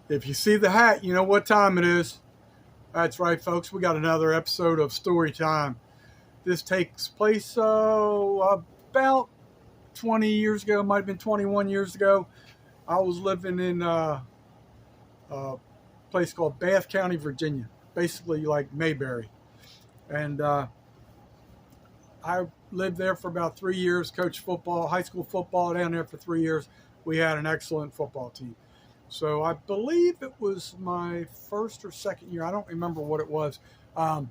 If you see the hat, you know what time it is. That's right, folks. We got another episode of Story Time. This takes place about 20 years ago, might have been 21 years ago. I was living in a place called Bath County, Virginia, basically like Mayberry. And I lived there for about 3 years, coached football, high school football down there for 3 years. We had an excellent football team. So I believe it was my first or second year. I don't remember what it was. Um,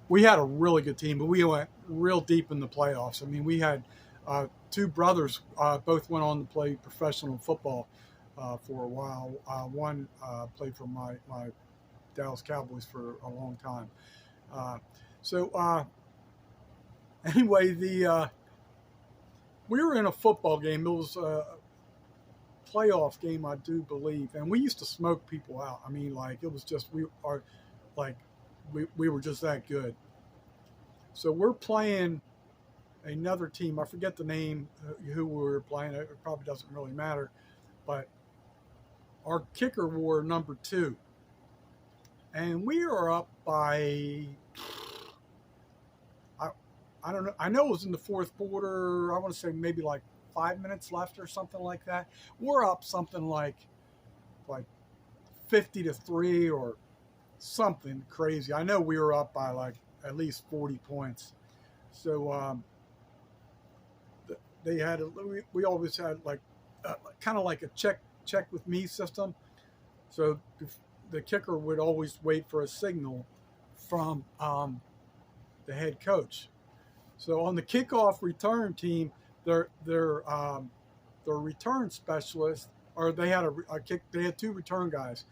we had a really good team, but we went real deep in the playoffs. I mean, we had two brothers, both went on to play professional football for a while. One played for my Dallas Cowboys for a long time. Uh, so anyway, the we were in a football game. It was playoff game, I do believe, and we used to smoke people out. I mean, like it was just like we were just that good. So we're playing another team. I forget the name who we were playing. It probably doesn't really matter, but our kicker wore number 2, and we are up by I, I don't know. I know it was in the fourth quarter. I want to say maybe like 5 minutes left or something like that. We're up something like 50-3 or something crazy. I know we were up by like at least 40 points. So they had we always had like kind of like a check with me system. So the kicker would always wait for a signal from the head coach. So on the kickoff return team, their return specialist, or they had a kick. They had 2 return guys.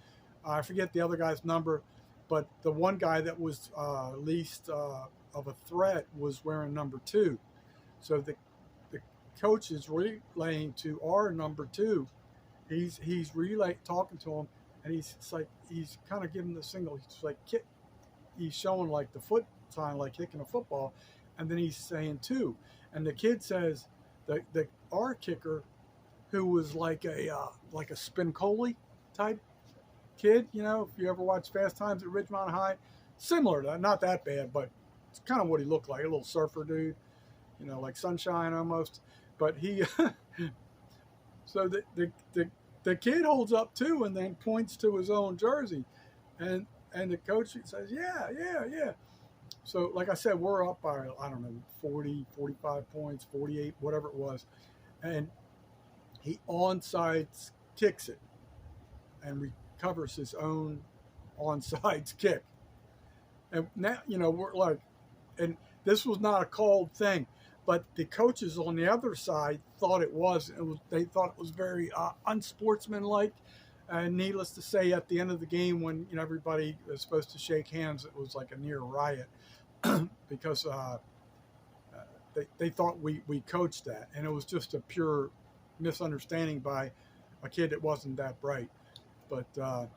I forget the other guy's number, but the one guy that was least of a threat was wearing number 2. So the coach is relaying to our number 2. He's talking to him, and he's kind of giving the signal. He's like he's showing like the foot sign, like kicking a football, and then he's saying 2. And the kid says the our kicker, who was like a Spincoli type kid. You know, if you ever watch Fast Times at Ridgemont High, similar to that, not that bad, but it's kind of what he looked like, a little surfer dude, you know, like Sunshine almost. But he, so the kid holds up 2 and then points to his own jersey, and the coach says, yeah, yeah, yeah. So like I said, we're up by, I don't know, 40, 45 points, 48, whatever it was, and he onside kicks it and recovers his own onside kick. And now, you know, we're like, and this was not a called thing, but the coaches on the other side thought it was. They thought it was very unsportsmanlike. And needless to say, at the end of the game, when everybody was supposed to shake hands, it was like a near riot because they thought we coached that, and it was just a pure misunderstanding by a kid that wasn't that bright. But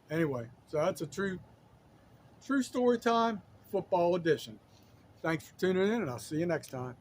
anyway, so that's a true story time, football edition. Thanks for tuning in, and I'll see you next time.